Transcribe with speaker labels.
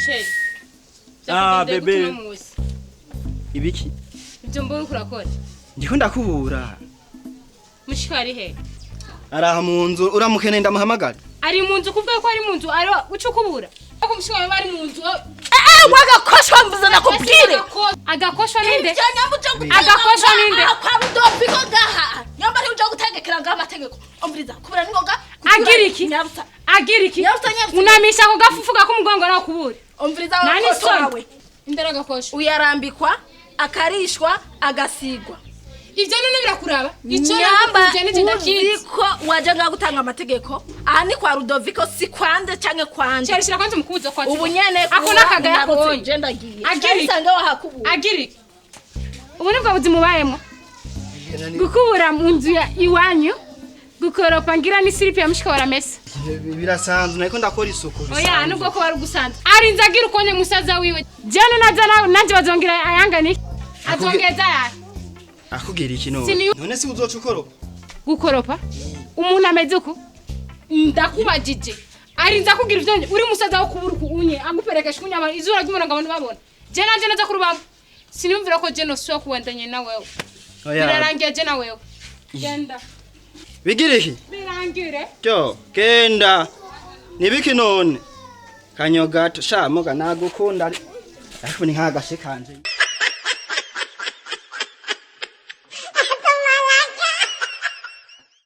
Speaker 1: sheri.
Speaker 2: bebe. Ibiki?
Speaker 1: Ibyo mbona kurakora.
Speaker 2: Ndiko ndakubura.
Speaker 1: Mushikari he?
Speaker 2: Araha mu nzu uramukene ndamuhamagara.
Speaker 1: Ari mu nzu kuvuga ko ari mu nzu ari ucukubura. Ako mushikari bari mu nzu.
Speaker 3: Wagakoshwa mvuze nakubwire.
Speaker 1: Agakoshwa ninde?
Speaker 3: Agakoshwa
Speaker 1: Agakoshwa ninde?
Speaker 3: Kwa Rudoviko gaha. Nyamba ari uje gutegekera ngaho amategeko. Umviriza kubura ningoga.
Speaker 1: Agiriki. Agiriki. Unamisha ko gafufuka ko mugongo na kubura.
Speaker 3: Umviriza wawe.
Speaker 1: Indera gakoshwa.
Speaker 3: Uyarambikwa, akarishwa, agasigwa.
Speaker 1: Ivyo none birakuraba. Ico
Speaker 3: Nyamba
Speaker 1: nakuje nije ndakizi.
Speaker 3: Uziko waje ngaho gutanga amategeko. Aha ni kwa Rudoviko si kwande canke kwande.
Speaker 1: Cyarishira kwanze mukuzo kwa.
Speaker 3: Ubu nyene
Speaker 1: ako nakaga yakubonye.
Speaker 3: Agenda giye.
Speaker 1: Agiriki.
Speaker 3: Sange wahakubura.
Speaker 1: Agiriki. Ubu nibwo buzimu bayemo. Gukubura mu nzu ya iwanyu. Gukoropa ngira ni siripi ya mushika waramesa.
Speaker 2: Birasanzwe nariko ndakora isuku.
Speaker 1: Oya nubwo ko bari gusanzwe. Arinze agira ukonye musaza wiwe. Jene naza nanje bazongira ayangani. Azongeza ya.
Speaker 2: Akubwira iki none? None si uzoca ukoropa?
Speaker 1: Gukoropa? Umuntu ameze uko? Ndakubajije. Arinze akubwira ivyo uri musaza wo kubura unye aguperekesha kunyama izura ry'umuntu ngabone babona. Jene nanje naza kurubamba. Sinumvira ko jeno swa kuwandanye na wewe.
Speaker 2: Oya.
Speaker 1: Birarangiye je na wewe. Genda.
Speaker 2: Bigire iki?
Speaker 1: Birangire.
Speaker 2: Cyo, genda. Nibiki none? Kanyogato sha muga nagukunda. Ariko ni nkagashe kanje.